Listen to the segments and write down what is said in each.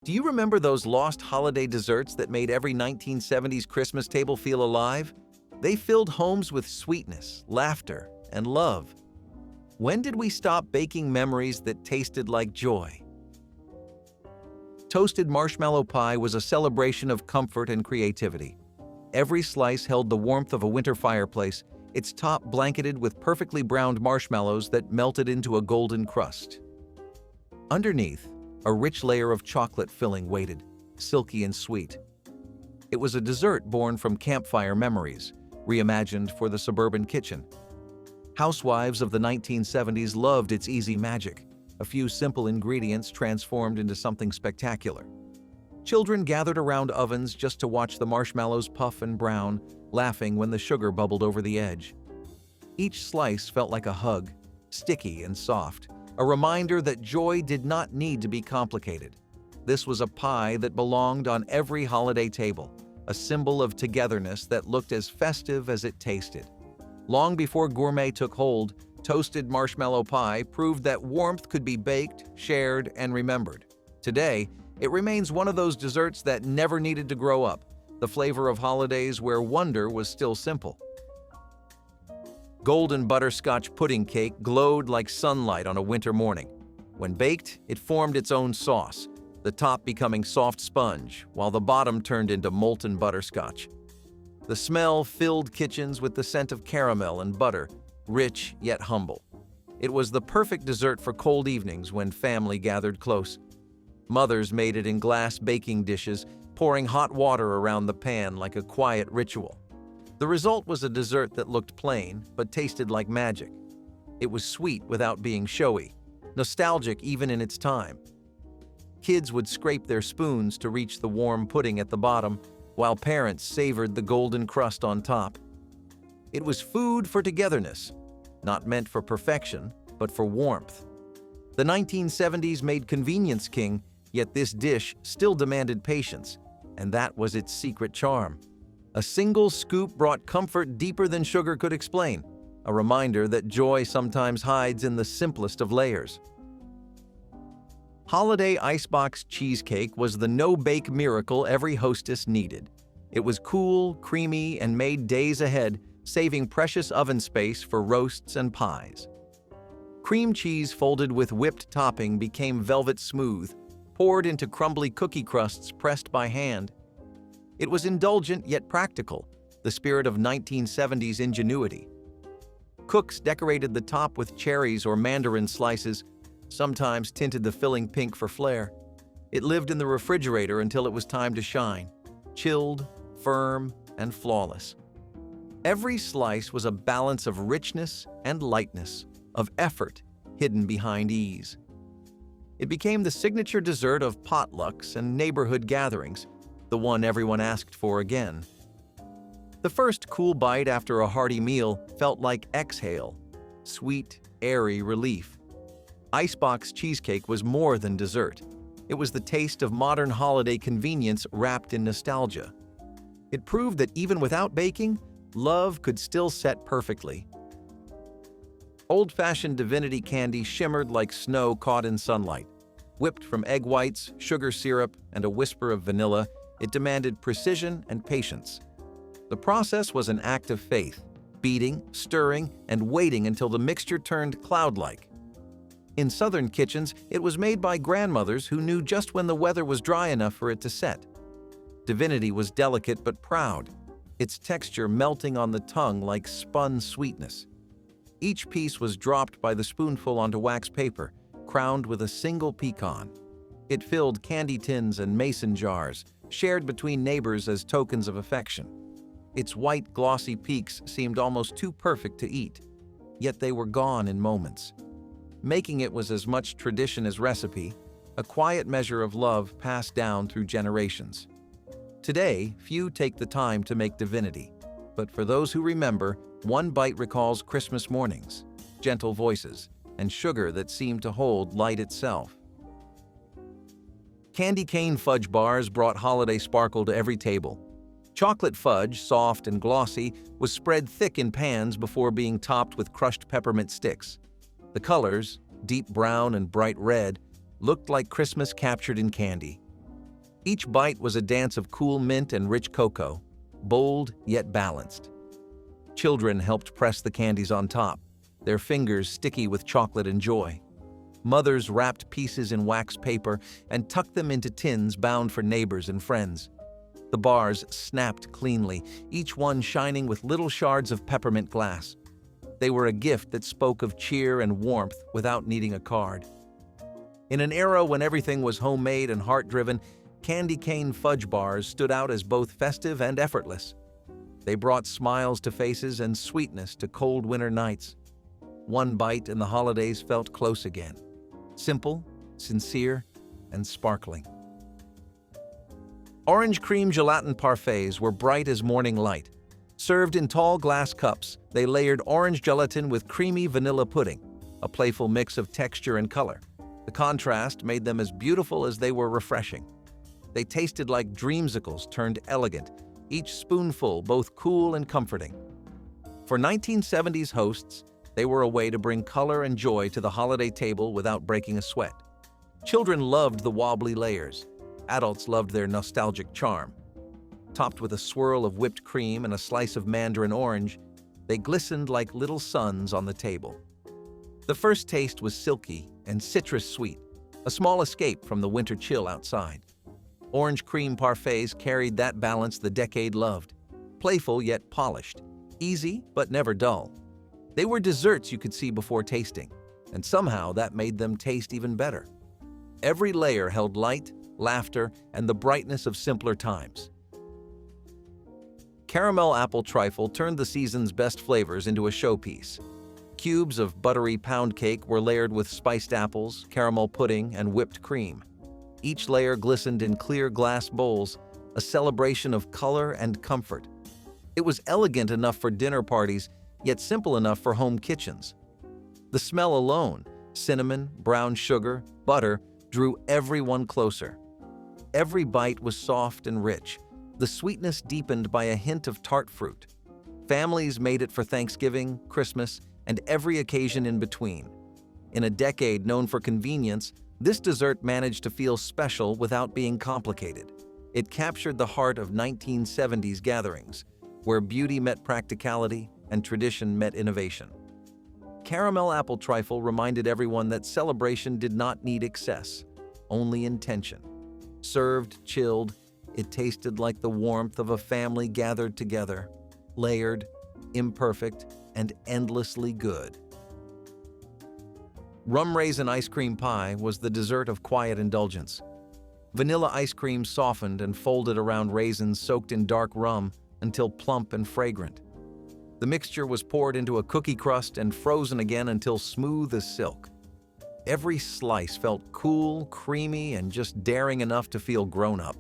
Do you remember those lost holiday desserts that made every 1970s Christmas table feel alive? They filled homes with sweetness, laughter, and love. When did we stop baking memories that tasted like joy? Toasted marshmallow pie was a celebration of comfort and creativity. Every slice held the warmth of a winter fireplace, its top blanketed with perfectly browned marshmallows that melted into a golden crust. Underneath, a rich layer of chocolate filling waited, silky and sweet. It was a dessert born from campfire memories, reimagined for the suburban kitchen. Housewives of the 1970s loved its easy magic, a few simple ingredients transformed into something spectacular. Children gathered around ovens just to watch the marshmallows puff and brown, laughing when the sugar bubbled over the edge. Each slice felt like a hug, sticky and soft, a reminder that joy did not need to be complicated. This was a pie that belonged on every holiday table, a symbol of togetherness that looked as festive as it tasted. Long before gourmet took hold, toasted marshmallow pie proved that warmth could be baked, shared, and remembered. Today, it remains one of those desserts that never needed to grow up, the flavor of holidays where wonder was still simple. Golden butterscotch pudding cake glowed like sunlight on a winter morning. When baked, it formed its own sauce, the top becoming soft sponge, while the bottom turned into molten butterscotch. The smell filled kitchens with the scent of caramel and butter, rich yet humble. It was the perfect dessert for cold evenings when family gathered close. Mothers made it in glass baking dishes, pouring hot water around the pan like a quiet ritual. The result was a dessert that looked plain, but tasted like magic. It was sweet without being showy, nostalgic even in its time. Kids would scrape their spoons to reach the warm pudding at the bottom, while parents savored the golden crust on top. It was food for togetherness, not meant for perfection, but for warmth. The 1970s made convenience king, yet this dish still demanded patience, and that was its secret charm. A single scoop brought comfort deeper than sugar could explain, a reminder that joy sometimes hides in the simplest of layers. Holiday Icebox cheesecake was the no-bake miracle every hostess needed. It was cool, creamy, and made days ahead, saving precious oven space for roasts and pies. Cream cheese folded with whipped topping became velvet smooth, poured into crumbly cookie crusts pressed by hand. It was indulgent yet practical, the spirit of 1970s ingenuity. Cooks decorated the top with cherries or mandarin slices, sometimes tinted the filling pink for flair. It lived in the refrigerator until it was time to shine, chilled, firm, and flawless. Every slice was a balance of richness and lightness, of effort hidden behind ease. It became the signature dessert of potlucks and neighborhood gatherings, the one everyone asked for again. The first cool bite after a hearty meal felt like exhale, sweet, airy relief. Icebox cheesecake was more than dessert. It was the taste of modern holiday convenience wrapped in nostalgia. It proved that even without baking, love could still set perfectly. Old-fashioned divinity candy shimmered like snow caught in sunlight. Whipped from egg whites, sugar syrup, and a whisper of vanilla, it demanded precision and patience. The process was an act of faith, beating, stirring, and waiting until the mixture turned cloud-like. In southern kitchens, it was made by grandmothers who knew just when the weather was dry enough for it to set. Divinity was delicate but proud, its texture melting on the tongue like spun sweetness. Each piece was dropped by the spoonful onto wax paper, crowned with a single pecan. It filled candy tins and mason jars, shared between neighbors as tokens of affection. Its white, glossy peaks seemed almost too perfect to eat, yet they were gone in moments. Making it was as much tradition as recipe, a quiet measure of love passed down through generations. Today, few take the time to make divinity, but for those who remember, one bite recalls Christmas mornings, gentle voices, and sugar that seemed to hold light itself. Candy cane fudge bars brought holiday sparkle to every table. Chocolate fudge, soft and glossy, was spread thick in pans before being topped with crushed peppermint sticks. The colors, deep brown and bright red, looked like Christmas captured in candy. Each bite was a dance of cool mint and rich cocoa, bold yet balanced. Children helped press the candies on top, their fingers sticky with chocolate and joy. Mothers wrapped pieces in wax paper and tucked them into tins bound for neighbors and friends. The bars snapped cleanly, each one shining with little shards of peppermint glass. They were a gift that spoke of cheer and warmth without needing a card. In an era when everything was homemade and heart-driven, candy cane fudge bars stood out as both festive and effortless. They brought smiles to faces and sweetness to cold winter nights. One bite and the holidays felt close again. Simple, sincere, and sparkling. Orange cream gelatin parfaits were bright as morning light. Served in tall glass cups, they layered orange gelatin with creamy vanilla pudding, a playful mix of texture and color. The contrast made them as beautiful as they were refreshing. They tasted like dreamsicles turned elegant, each spoonful both cool and comforting. For 1970s hosts, they were a way to bring color and joy to the holiday table without breaking a sweat. Children loved the wobbly layers. Adults loved their nostalgic charm. Topped with a swirl of whipped cream and a slice of mandarin orange, they glistened like little suns on the table. The first taste was silky and citrus sweet, a small escape from the winter chill outside. Orange cream parfaits carried that balance the decade loved, playful yet polished, easy but never dull. They were desserts you could see before tasting, and somehow that made them taste even better. Every layer held light, laughter, and the brightness of simpler times. Caramel apple trifle turned the season's best flavors into a showpiece. Cubes of buttery pound cake were layered with spiced apples, caramel pudding, and whipped cream. Each layer glistened in clear glass bowls, a celebration of color and comfort. It was elegant enough for dinner parties, yet simple enough for home kitchens. The smell alone, cinnamon, brown sugar, butter, drew everyone closer. Every bite was soft and rich, the sweetness deepened by a hint of tart fruit. Families made it for Thanksgiving, Christmas, and every occasion in between. In a decade known for convenience, this dessert managed to feel special without being complicated. It captured the heart of 1970s gatherings, where beauty met practicality and tradition met innovation. Caramel apple trifle reminded everyone that celebration did not need excess, only intention. Served chilled, it tasted like the warmth of a family gathered together, layered, imperfect, and endlessly good. Rum raisin ice cream pie was the dessert of quiet indulgence. Vanilla ice cream softened and folded around raisins soaked in dark rum until plump and fragrant. The mixture was poured into a cookie crust and frozen again until smooth as silk. Every slice felt cool, creamy, and just daring enough to feel grown up.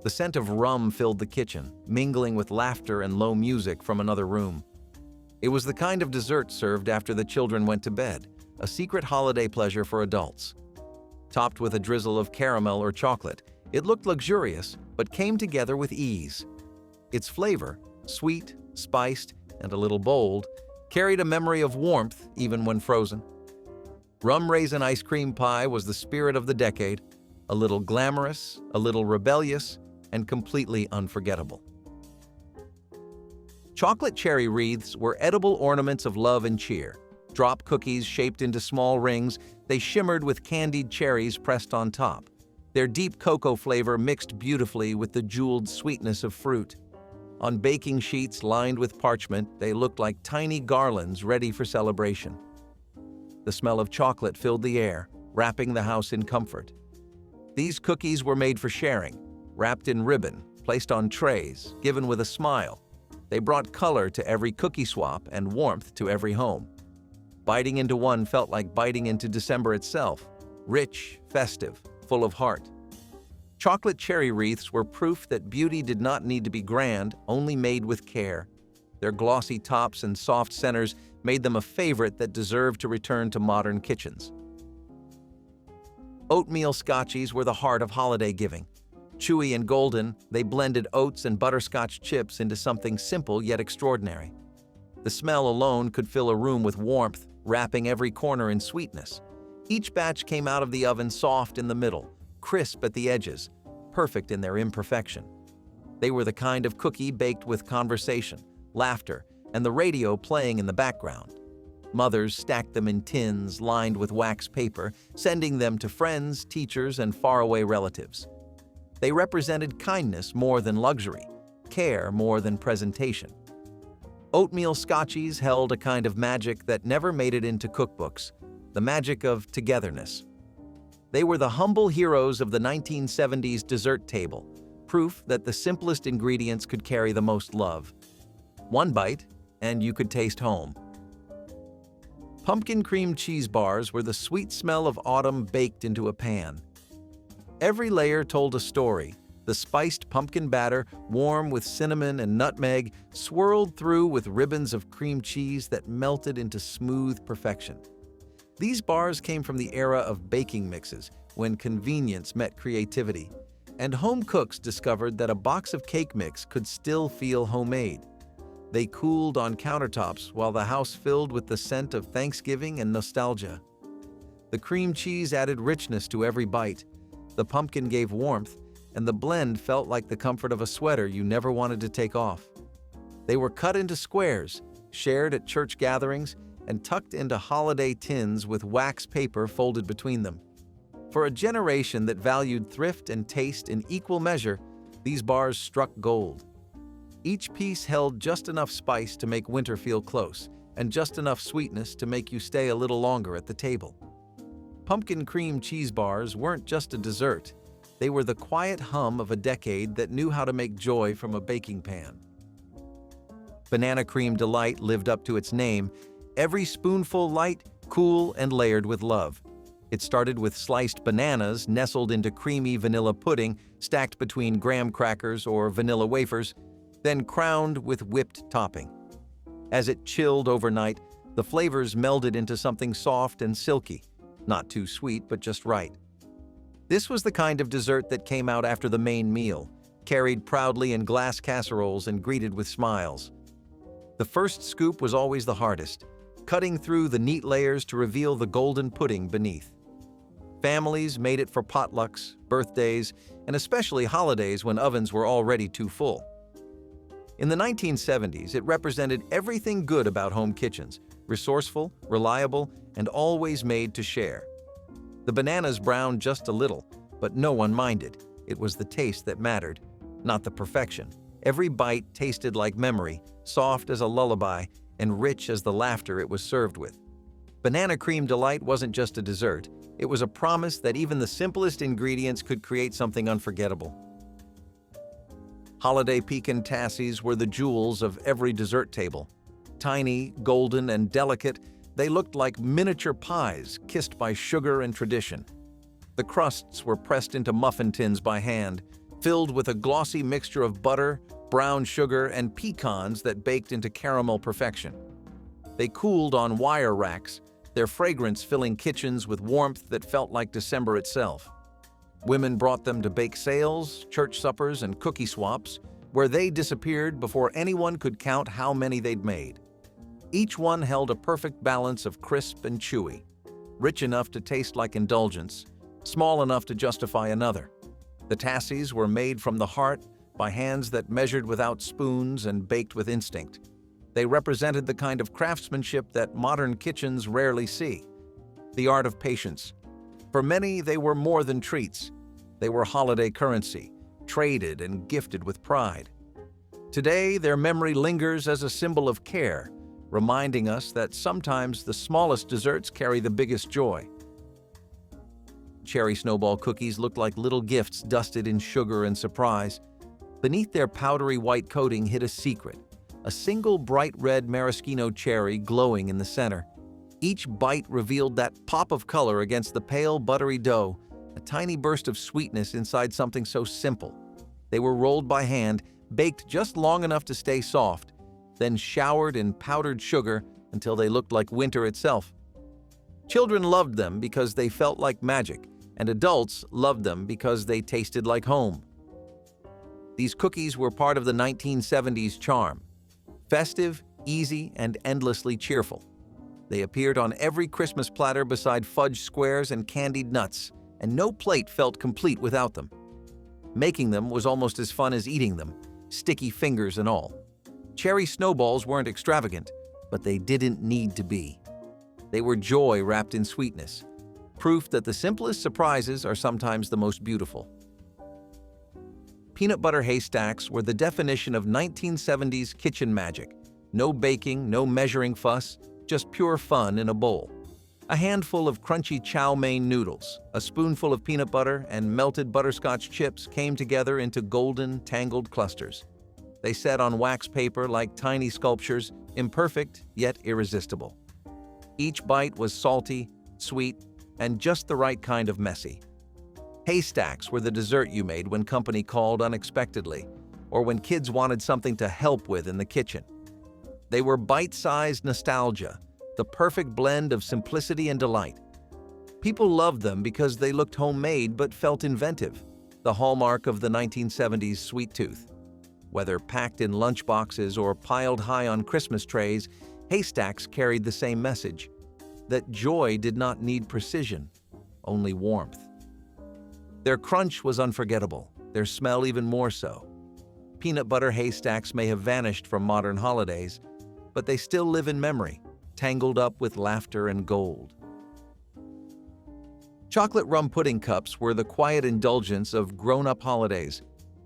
The scent of rum filled the kitchen, mingling with laughter and low music from another room. It was the kind of dessert served after the children went to bed, a secret holiday pleasure for adults. Topped with a drizzle of caramel or chocolate, it looked luxurious but came together with ease. Its flavor, sweet, spiced, and a little bold, carried a memory of warmth even when frozen. Rum raisin ice cream pie was the spirit of the decade, a little glamorous, a little rebellious, and completely unforgettable. Chocolate cherry wreaths were edible ornaments of love and cheer. Drop cookies shaped into small rings, they shimmered with candied cherries pressed on top. Their deep cocoa flavor mixed beautifully with the jeweled sweetness of fruit. On baking sheets lined with parchment, they looked like tiny garlands ready for celebration. The smell of chocolate filled the air, wrapping the house in comfort. These cookies were made for sharing, wrapped in ribbon, placed on trays, given with a smile. They brought color to every cookie swap and warmth to every home. Biting into one felt like biting into December itself, rich, festive, full of heart. Chocolate cherry wreaths were proof that beauty did not need to be grand, only made with care. Their glossy tops and soft centers made them a favorite that deserved to return to modern kitchens. Oatmeal scotchies were the heart of holiday giving. Chewy and golden, they blended oats and butterscotch chips into something simple yet extraordinary. The smell alone could fill a room with warmth, wrapping every corner in sweetness. Each batch came out of the oven soft in the middle, crisp at the edges, perfect in their imperfection. They were the kind of cookie baked with conversation, laughter, and the radio playing in the background. Mothers stacked them in tins lined with wax paper, sending them to friends, teachers, and faraway relatives. They represented kindness more than luxury, care more than presentation. Oatmeal scotchies held a kind of magic that never made it into cookbooks, the magic of togetherness. They were the humble heroes of the 1970s dessert table, proof that the simplest ingredients could carry the most love. One bite, and you could taste home. Pumpkin cream cheese bars were the sweet smell of autumn baked into a pan. Every layer told a story. The spiced pumpkin batter, warm with cinnamon and nutmeg, swirled through with ribbons of cream cheese that melted into smooth perfection. These bars came from the era of baking mixes, when convenience met creativity, and home cooks discovered that a box of cake mix could still feel homemade. They cooled on countertops while the house filled with the scent of Thanksgiving and nostalgia. The cream cheese added richness to every bite. The pumpkin gave warmth, and the blend felt like the comfort of a sweater you never wanted to take off. They were cut into squares, shared at church gatherings, and tucked into holiday tins with wax paper folded between them. For a generation that valued thrift and taste in equal measure, these bars struck gold. Each piece held just enough spice to make winter feel close, and just enough sweetness to make you stay a little longer at the table. Pumpkin cream cheese bars weren't just a dessert. They were the quiet hum of a decade that knew how to make joy from a baking pan. Banana cream delight lived up to its name, every spoonful light, cool, and layered with love. It started with sliced bananas nestled into creamy vanilla pudding stacked between graham crackers or vanilla wafers, then crowned with whipped topping. As it chilled overnight, the flavors melded into something soft and silky, not too sweet but just right. This was the kind of dessert that came out after the main meal, carried proudly in glass casseroles and greeted with smiles. The first scoop was always the hardest, cutting through the neat layers to reveal the golden pudding beneath. Families made it for potlucks, birthdays, and especially holidays when ovens were already too full. In the 1970s, it represented everything good about home kitchens: resourceful, reliable, and always made to share. The bananas browned just a little, but no one minded. It was the taste that mattered, not the perfection. Every bite tasted like memory, soft as a lullaby, and rich as the laughter it was served with. Banana cream delight wasn't just a dessert, it was a promise that even the simplest ingredients could create something unforgettable. Holiday pecan tassies were the jewels of every dessert table. Tiny, golden, and delicate, they looked like miniature pies kissed by sugar and tradition. The crusts were pressed into muffin tins by hand, filled with a glossy mixture of butter, brown sugar, and pecans that baked into caramel perfection. They cooled on wire racks, their fragrance filling kitchens with warmth that felt like December itself. Women brought them to bake sales, church suppers, and cookie swaps, where they disappeared before anyone could count how many they'd made. Each one held a perfect balance of crisp and chewy, rich enough to taste like indulgence, small enough to justify another. The tassies were made from the heart by hands that measured without spoons and baked with instinct. They represented the kind of craftsmanship that modern kitchens rarely see, the art of patience. For many, they were more than treats. They were holiday currency, traded and gifted with pride. Today, their memory lingers as a symbol of care, reminding us that sometimes the smallest desserts carry the biggest joy. Cherry snowball cookies looked like little gifts dusted in sugar and surprise. Beneath their powdery white coating hid a secret, a single bright red maraschino cherry glowing in the center. Each bite revealed that pop of color against the pale, buttery dough, a tiny burst of sweetness inside something so simple. They were rolled by hand, baked just long enough to stay soft, then showered in powdered sugar until they looked like winter itself. Children loved them because they felt like magic, and adults loved them because they tasted like home. These cookies were part of the 1970s charm: festive, easy, and endlessly cheerful. They appeared on every Christmas platter beside fudge squares and candied nuts, and no plate felt complete without them. Making them was almost as fun as eating them, sticky fingers and all. Cherry snowballs weren't extravagant, but they didn't need to be. They were joy wrapped in sweetness, proof that the simplest surprises are sometimes the most beautiful. Peanut butter haystacks were the definition of 1970s kitchen magic. No baking, no measuring fuss, just pure fun in a bowl. A handful of crunchy chow mein noodles, a spoonful of peanut butter, and melted butterscotch chips came together into golden, tangled clusters. They sat on wax paper like tiny sculptures, imperfect yet irresistible. Each bite was salty, sweet, and just the right kind of messy. Haystacks were the dessert you made when company called unexpectedly, or when kids wanted something to help with in the kitchen. They were bite-sized nostalgia, the perfect blend of simplicity and delight. People loved them because they looked homemade but felt inventive, the hallmark of the 1970s sweet tooth. Whether packed in lunchboxes or piled high on Christmas trays, haystacks carried the same message, that joy did not need precision, only warmth. Their crunch was unforgettable, their smell even more so. Peanut butter haystacks may have vanished from modern holidays, but they still live in memory, tangled up with laughter and gold. Chocolate rum pudding cups were the quiet indulgence of grown-up holidays.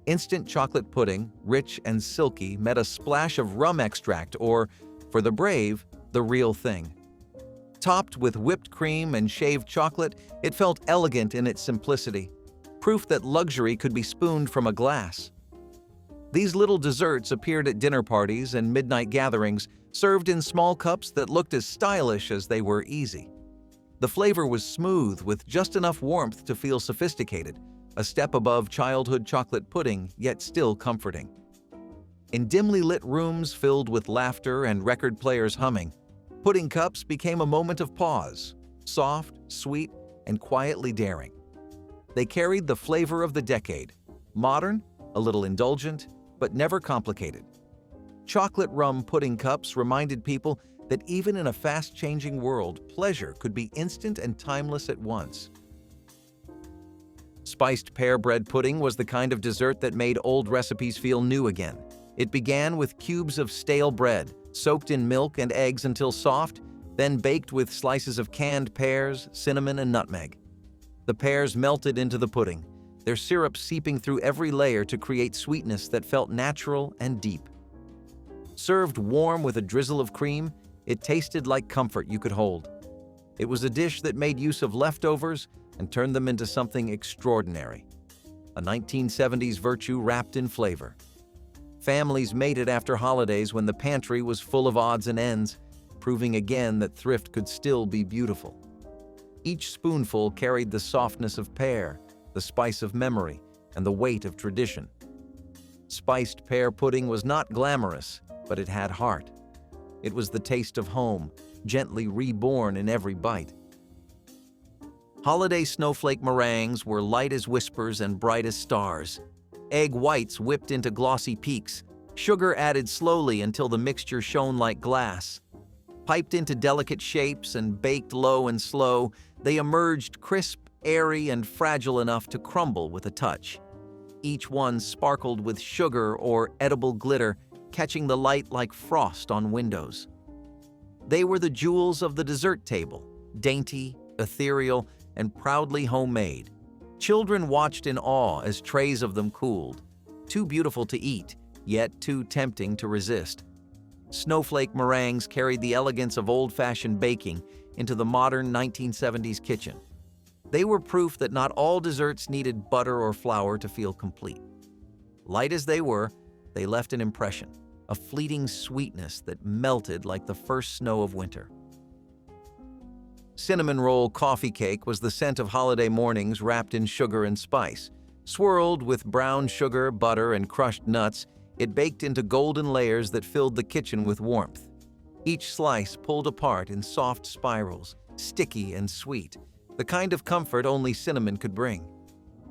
Instant chocolate pudding, rich and silky, met a splash of rum extract or, for the brave, the real thing. Topped with whipped cream and shaved chocolate, it felt elegant in its simplicity, proof that luxury could be spooned from a glass. These little desserts appeared at dinner parties and midnight gatherings, served in small cups that looked as stylish as they were easy. The flavor was smooth with just enough warmth to feel sophisticated, a step above childhood chocolate pudding, yet still comforting. In dimly lit rooms filled with laughter and record players humming, pudding cups became a moment of pause, soft, sweet, and quietly daring. They carried the flavor of the decade, modern, a little indulgent, but never complicated. Chocolate rum pudding cups reminded people that even in a fast-changing world, pleasure could be instant and timeless at once. Spiced pear bread pudding was the kind of dessert that made old recipes feel new again. It began with cubes of stale bread, soaked in milk and eggs until soft, then baked with slices of canned pears, cinnamon, and nutmeg. The pears melted into the pudding, their syrup seeping through every layer to create sweetness that felt natural and deep. Served warm with a drizzle of cream, it tasted like comfort you could hold. It was a dish that made use of leftovers and turned them into something extraordinary. A 1970s virtue wrapped in flavor. Families made it after holidays when the pantry was full of odds and ends, proving again that thrift could still be beautiful. Each spoonful carried the softness of pear, the spice of memory, and the weight of tradition. Spiced pear pudding was not glamorous, but it had heart. It was the taste of home, gently reborn in every bite. Holiday snowflake meringues were light as whispers and bright as stars. Egg whites whipped into glossy peaks, sugar added slowly until the mixture shone like glass. Piped into delicate shapes and baked low and slow, they emerged crisp, airy, and fragile enough to crumble with a touch. Each one sparkled with sugar or edible glitter, catching the light like frost on windows. They were the jewels of the dessert table, dainty, ethereal, and proudly homemade. Children watched in awe as trays of them cooled, too beautiful to eat, yet too tempting to resist. Snowflake meringues carried the elegance of old-fashioned baking into the modern 1970s kitchen. They were proof that not all desserts needed butter or flour to feel complete. Light as they were, they left an impression, a fleeting sweetness that melted like the first snow of winter. Cinnamon roll coffee cake was the scent of holiday mornings wrapped in sugar and spice. Swirled with brown sugar, butter, and crushed nuts, it baked into golden layers that filled the kitchen with warmth. Each slice pulled apart in soft spirals, sticky and sweet, the kind of comfort only cinnamon could bring.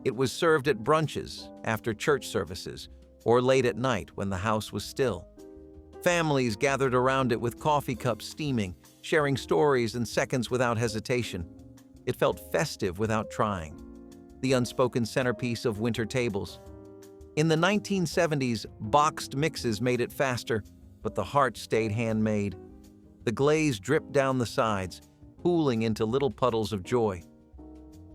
It was served at brunches, after church services, or late at night when the house was still. Families gathered around it with coffee cups steaming, sharing stories and seconds without hesitation. It felt festive without trying. The unspoken centerpiece of winter tables, In the 1970s, boxed mixes made it faster, but the heart stayed handmade. The glaze dripped down the sides, pooling into little puddles of joy.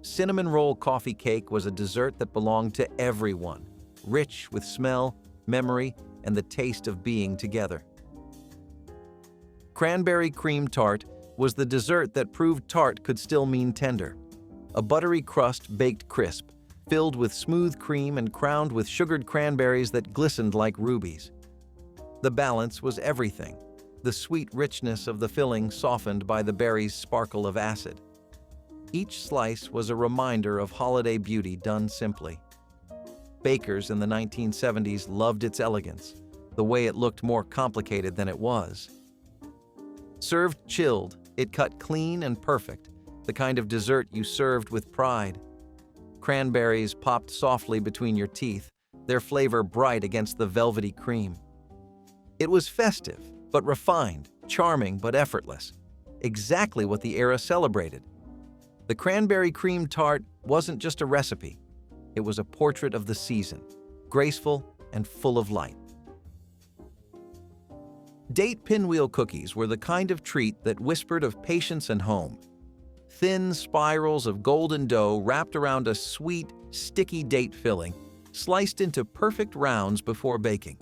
Cinnamon roll coffee cake was a dessert that belonged to everyone, rich with smell, memory, and the taste of being together. Cranberry cream tart was the dessert that proved tart could still mean tender. A buttery crust baked crisp, filled with smooth cream and crowned with sugared cranberries that glistened like rubies. The balance was everything, the sweet richness of the filling softened by the berries' sparkle of acid. Each slice was a reminder of holiday beauty done simply. Bakers in the 1970s loved its elegance, the way it looked more complicated than it was. Served chilled, it cut clean and perfect, the kind of dessert you served with pride. Cranberries popped softly between your teeth, their flavor bright against the velvety cream. It was festive, but refined, charming, but effortless. Exactly what the era celebrated. The cranberry cream tart wasn't just a recipe. It was a portrait of the season, graceful and full of light. Date pinwheel cookies were the kind of treat that whispered of patience and home. Thin spirals of golden dough wrapped around a sweet, sticky date filling, sliced into perfect rounds before baking.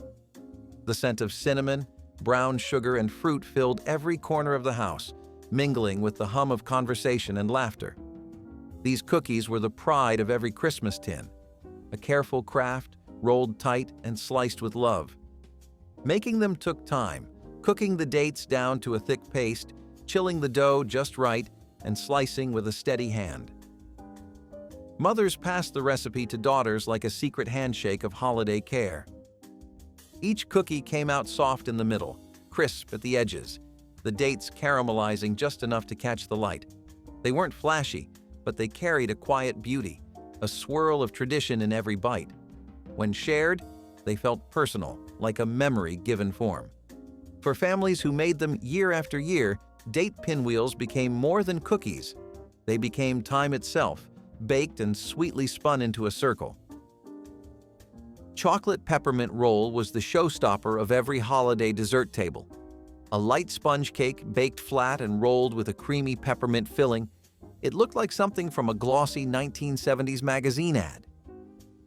The scent of cinnamon, brown sugar, and fruit filled every corner of the house, mingling with the hum of conversation and laughter. These cookies were the pride of every Christmas tin, a careful craft, rolled tight and sliced with love. Making them took time, cooking the dates down to a thick paste, chilling the dough just right, and slicing with a steady hand. Mothers passed the recipe to daughters like a secret handshake of holiday care. Each cookie came out soft in the middle, crisp at the edges, the dates caramelizing just enough to catch the light. They weren't flashy, but they carried a quiet beauty, a swirl of tradition in every bite. When shared, they felt personal, like a memory given form. For families who made them year after year, date pinwheels became more than cookies. They became time itself, baked and sweetly spun into a circle. Chocolate peppermint roll was the showstopper of every holiday dessert table. A light sponge cake baked flat and rolled with a creamy peppermint filling, it looked like something from a glossy 1970s magazine ad.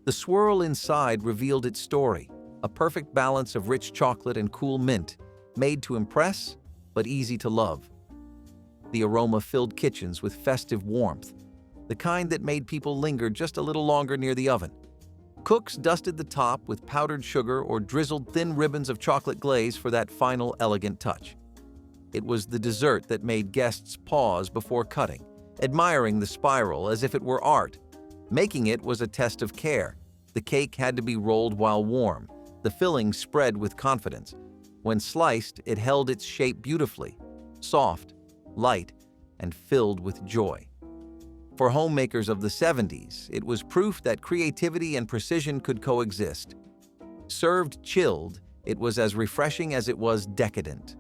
The swirl inside revealed its story, a perfect balance of rich chocolate and cool mint, made to impress, but easy to love. The aroma filled kitchens with festive warmth, the kind that made people linger just a little longer near the oven. Cooks dusted the top with powdered sugar or drizzled thin ribbons of chocolate glaze for that final elegant touch. It was the dessert that made guests pause before cutting, admiring the spiral as if it were art. Making it was a test of care. The cake had to be rolled while warm, the filling spread with confidence. When sliced, it held its shape beautifully, soft, light, and filled with joy. For homemakers of the 70s, it was proof that creativity and precision could coexist. Served chilled, it was as refreshing as it was decadent.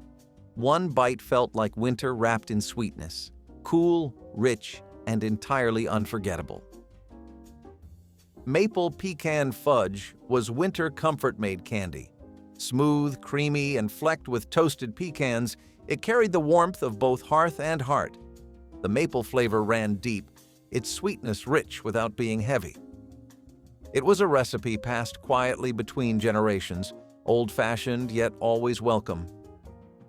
One bite felt like winter wrapped in sweetness, cool, rich, and entirely unforgettable. Maple pecan fudge was winter comfort-made candy. Smooth, creamy, and flecked with toasted pecans, it carried the warmth of both hearth and heart. The maple flavor ran deep, its sweetness rich without being heavy. It was a recipe passed quietly between generations, old-fashioned yet always welcome.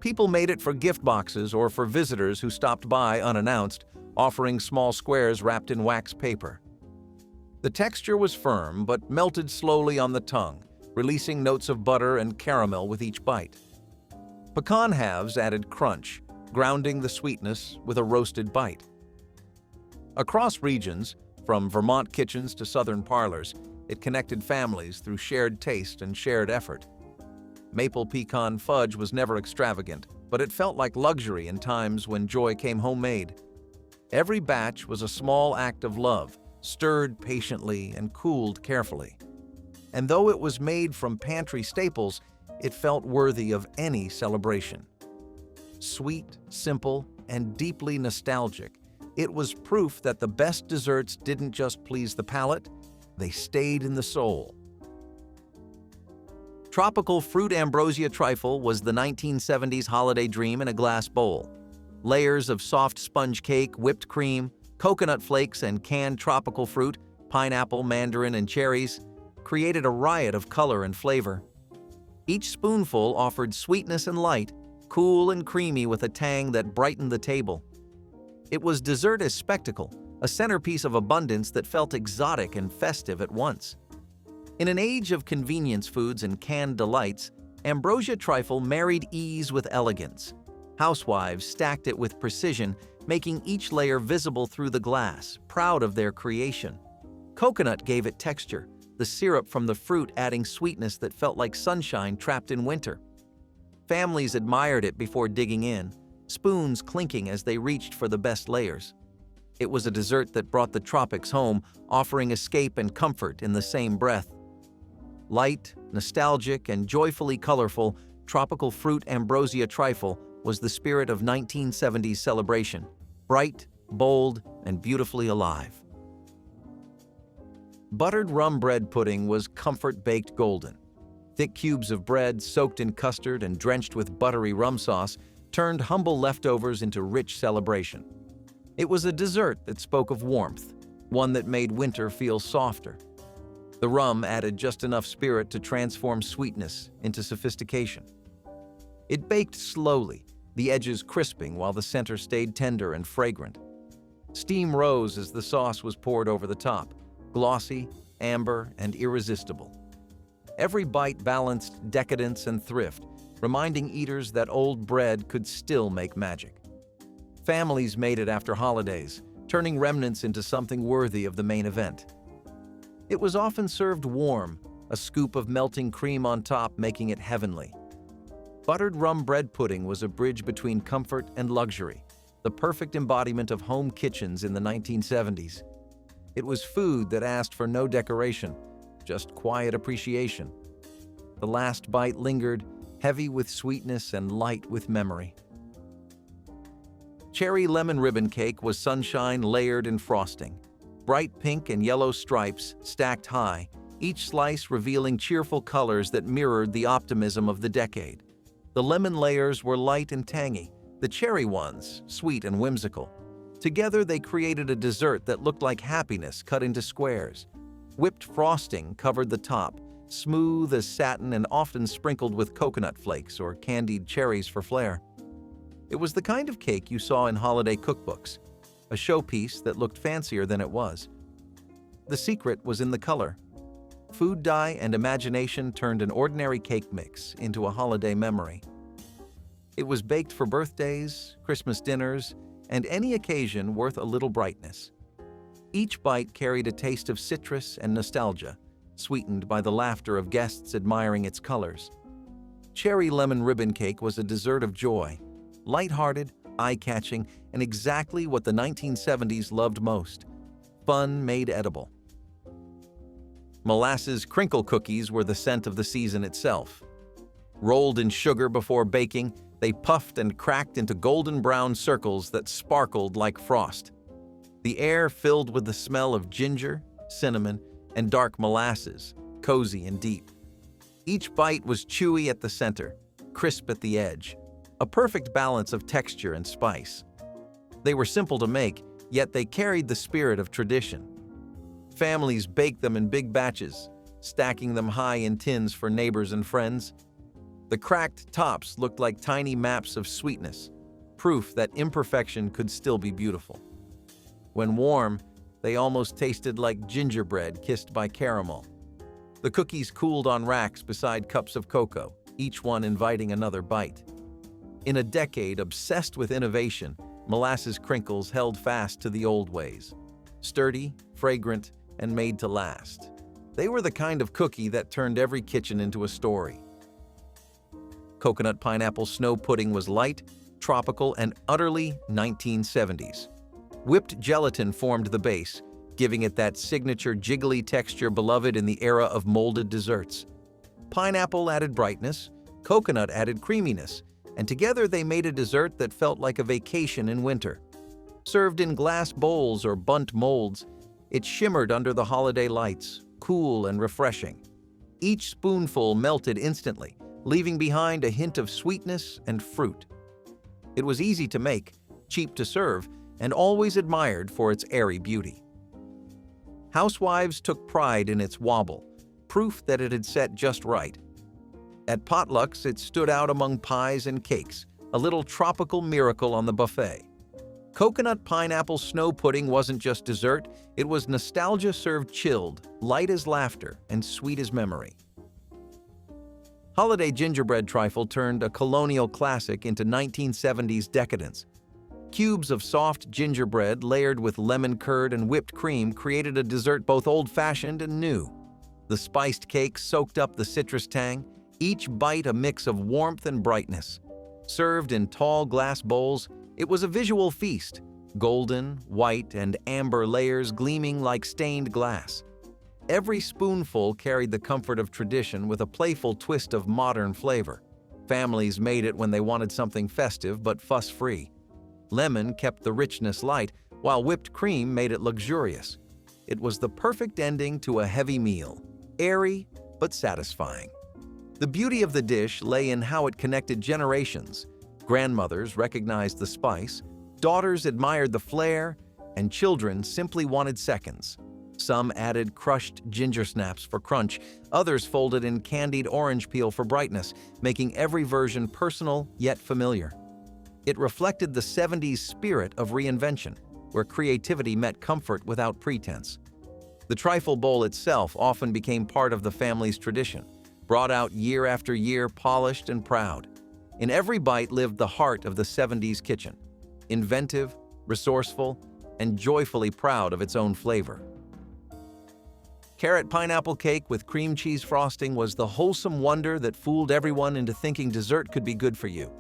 People made it for gift boxes or for visitors who stopped by unannounced, offering small squares wrapped in wax paper. The texture was firm but melted slowly on the tongue, releasing notes of butter and caramel with each bite. Pecan halves added crunch, grounding the sweetness with a roasted bite. Across regions, from Vermont kitchens to southern parlors, it connected families through shared taste and shared effort. Maple pecan fudge was never extravagant, but it felt like luxury in times when joy came homemade. Every batch was a small act of love, stirred patiently and cooled carefully. And though it was made from pantry staples, it felt worthy of any celebration. Sweet, simple, and deeply nostalgic, it was proof that the best desserts didn't just please the palate, they stayed in the soul. Tropical fruit ambrosia trifle was the 1970s holiday dream in a glass bowl. Layers of soft sponge cake, whipped cream, coconut flakes, and canned tropical fruit, pineapple, mandarin, and cherries, created a riot of color and flavor. Each spoonful offered sweetness and light, cool and creamy with a tang that brightened the table. It was dessert as spectacle, a centerpiece of abundance that felt exotic and festive at once. In an age of convenience foods and canned delights, ambrosia trifle married ease with elegance. Housewives stacked it with precision, making each layer visible through the glass, proud of their creation. Coconut gave it texture, the syrup from the fruit adding sweetness that felt like sunshine trapped in winter. Families admired it before digging in, spoons clinking as they reached for the best layers. It was a dessert that brought the tropics home, offering escape and comfort in the same breath. Light, nostalgic, and joyfully colorful, tropical fruit ambrosia trifle was the spirit of 1970s celebration, bright, bold, and beautifully alive. Buttered rum bread pudding was comfort-baked golden. Thick cubes of bread soaked in custard and drenched with buttery rum sauce turned humble leftovers into rich celebration. It was a dessert that spoke of warmth, one that made winter feel softer. The rum added just enough spirit to transform sweetness into sophistication. It baked slowly, the edges crisping while the center stayed tender and fragrant. Steam rose as the sauce was poured over the top, glossy, amber, and irresistible. Every bite balanced decadence and thrift, reminding eaters that old bread could still make magic. Families made it after holidays, turning remnants into something worthy of the main event. It was often served warm, a scoop of melting cream on top making it heavenly. Buttered rum bread pudding was a bridge between comfort and luxury, the perfect embodiment of home kitchens in the 1970s. It was food that asked for no decoration, just quiet appreciation. The last bite lingered, heavy with sweetness and light with memory. Cherry lemon ribbon cake was sunshine layered in frosting. Bright pink and yellow stripes stacked high, each slice revealing cheerful colors that mirrored the optimism of the decade. The lemon layers were light and tangy, the cherry ones sweet and whimsical. Together they created a dessert that looked like happiness cut into squares. Whipped frosting covered the top, smooth as satin and often sprinkled with coconut flakes or candied cherries for flair. It was the kind of cake you saw in holiday cookbooks, a showpiece that looked fancier than it was. The secret was in the color. Food dye and imagination turned an ordinary cake mix into a holiday memory. It was baked for birthdays, Christmas dinners, and any occasion worth a little brightness. Each bite carried a taste of citrus and nostalgia, sweetened by the laughter of guests admiring its colors. Cherry lemon ribbon cake was a dessert of joy, lighthearted, eye-catching, and exactly what the 1970s loved most: fun made edible. Molasses crinkle cookies were the scent of the season itself. Rolled in sugar before baking, they puffed and cracked into golden brown circles that sparkled like frost. The air filled with the smell of ginger, cinnamon, and dark molasses, cozy and deep. Each bite was chewy at the center, crisp at the edge, a perfect balance of texture and spice. They were simple to make, yet they carried the spirit of tradition. Families baked them in big batches, stacking them high in tins for neighbors and friends. The cracked tops looked like tiny maps of sweetness, proof that imperfection could still be beautiful. When warm, they almost tasted like gingerbread kissed by caramel. The cookies cooled on racks beside cups of cocoa, each one inviting another bite. In a decade obsessed with innovation, molasses crinkles held fast to the old ways. Sturdy, fragrant, and made to last. They were the kind of cookie that turned every kitchen into a story. Coconut pineapple snow pudding was light, tropical, and utterly 1970s. Whipped gelatin formed the base, giving it that signature jiggly texture beloved in the era of molded desserts. Pineapple added brightness, coconut added creaminess, and together they made a dessert that felt like a vacation in winter. Served in glass bowls or bundt molds, it shimmered under the holiday lights, cool and refreshing. Each spoonful melted instantly, leaving behind a hint of sweetness and fruit. It was easy to make, cheap to serve, and always admired for its airy beauty. Housewives took pride in its wobble, proof that it had set just right. At potlucks, it stood out among pies and cakes, a little tropical miracle on the buffet. Coconut pineapple snow pudding wasn't just dessert, it was nostalgia served chilled, light as laughter, and sweet as memory. Holiday gingerbread trifle turned a colonial classic into 1970s decadence. Cubes of soft gingerbread layered with lemon curd and whipped cream created a dessert both old-fashioned and new. The spiced cake soaked up the citrus tang, each bite a mix of warmth and brightness. Served in tall glass bowls, it was a visual feast, golden, white, and amber layers gleaming like stained glass. Every spoonful carried the comfort of tradition with a playful twist of modern flavor. Families made it when they wanted something festive but fuss-free. Lemon kept the richness light, while whipped cream made it luxurious. It was the perfect ending to a heavy meal, airy but satisfying. The beauty of the dish lay in how it connected generations. Grandmothers recognized the spice, daughters admired the flair, and children simply wanted seconds. Some added crushed ginger snaps for crunch, others folded in candied orange peel for brightness, making every version personal yet familiar. It reflected the 70s spirit of reinvention, where creativity met comfort without pretense. The trifle bowl itself often became part of the family's tradition, brought out year after year, polished and proud. In every bite lived the heart of the 70s kitchen, inventive, resourceful, and joyfully proud of its own flavor. Carrot pineapple cake with cream cheese frosting was the wholesome wonder that fooled everyone into thinking dessert could be good for you.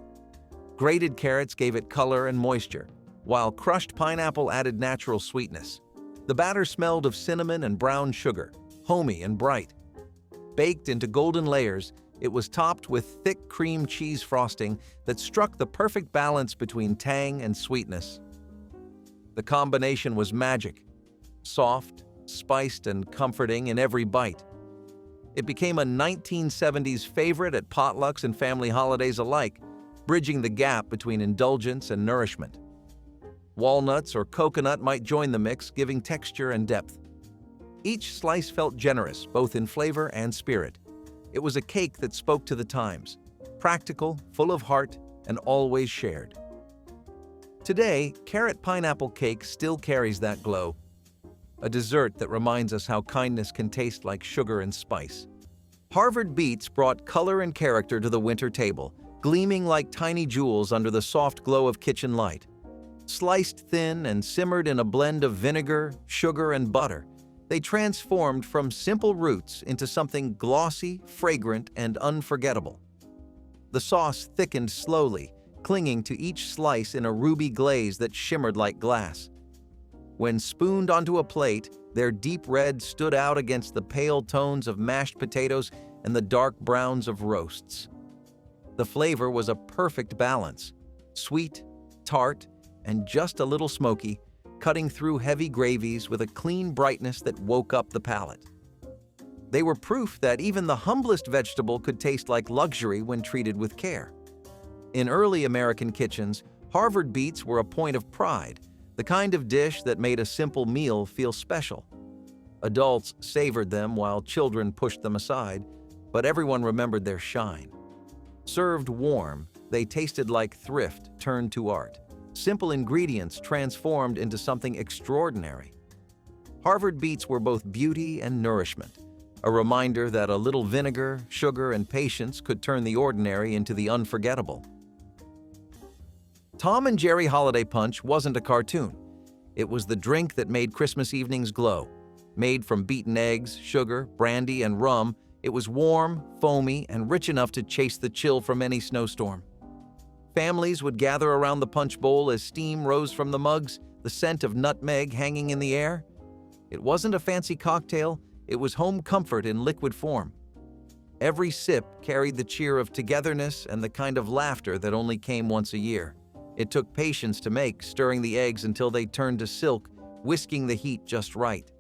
Grated carrots gave it color and moisture, while crushed pineapple added natural sweetness. The batter smelled of cinnamon and brown sugar, homey and bright. Baked into golden layers, it was topped with thick cream cheese frosting that struck the perfect balance between tang and sweetness. The combination was magic, soft, spiced, and comforting in every bite. It became a 1970s favorite at potlucks and family holidays alike, bridging the gap between indulgence and nourishment. Walnuts or coconut might join the mix, giving texture and depth. Each slice felt generous, both in flavor and spirit. It was a cake that spoke to the times, practical, full of heart, and always shared. Today, carrot pineapple cake still carries that glow, a dessert that reminds us how kindness can taste like sugar and spice. Harvard beets brought color and character to the winter table, gleaming like tiny jewels under the soft glow of kitchen light. Sliced thin and simmered in a blend of vinegar, sugar, and butter, they transformed from simple roots into something glossy, fragrant, and unforgettable. The sauce thickened slowly, clinging to each slice in a ruby glaze that shimmered like glass. When spooned onto a plate, their deep red stood out against the pale tones of mashed potatoes and the dark browns of roasts. The flavor was a perfect balance, sweet, tart, and just a little smoky, cutting through heavy gravies with a clean brightness that woke up the palate. They were proof that even the humblest vegetable could taste like luxury when treated with care. In early American kitchens, Harvard beets were a point of pride, the kind of dish that made a simple meal feel special. Adults savored them while children pushed them aside, but everyone remembered their shine. Served warm, they tasted like thrift turned to art. Simple ingredients transformed into something extraordinary. Harvard beets were both beauty and nourishment, a reminder that a little vinegar, sugar, and patience could turn the ordinary into the unforgettable. Tom and Jerry Holiday Punch wasn't a cartoon. It was the drink that made Christmas evenings glow. Made from beaten eggs, sugar, brandy, and rum, it was warm, foamy, and rich enough to chase the chill from any snowstorm. Families would gather around the punch bowl as steam rose from the mugs, the scent of nutmeg hanging in the air. It wasn't a fancy cocktail, it was home comfort in liquid form. Every sip carried the cheer of togetherness and the kind of laughter that only came once a year. It took patience to make, stirring the eggs until they turned to silk, whisking the heat just right.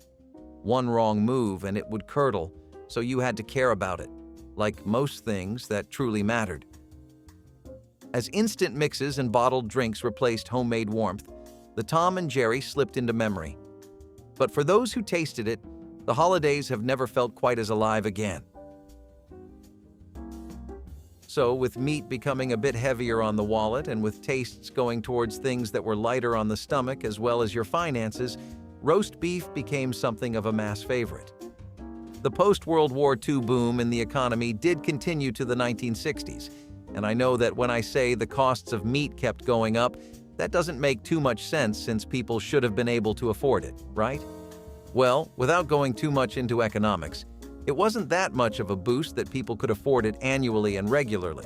One wrong move and it would curdle, so you had to care about it, like most things that truly mattered. As instant mixes and bottled drinks replaced homemade warmth, the Tom and Jerry slipped into memory. But for those who tasted it, the holidays have never felt quite as alive again. So, with meat becoming a bit heavier on the wallet and with tastes going towards things that were lighter on the stomach as well as your finances, roast beef became something of a mass favorite. The post-World War II boom in the economy did continue to the 1960s, and I know that when I say the costs of meat kept going up, that doesn't make too much sense since people should have been able to afford it, right? Well, without going too much into economics, it wasn't that much of a boost that people could afford it annually and regularly.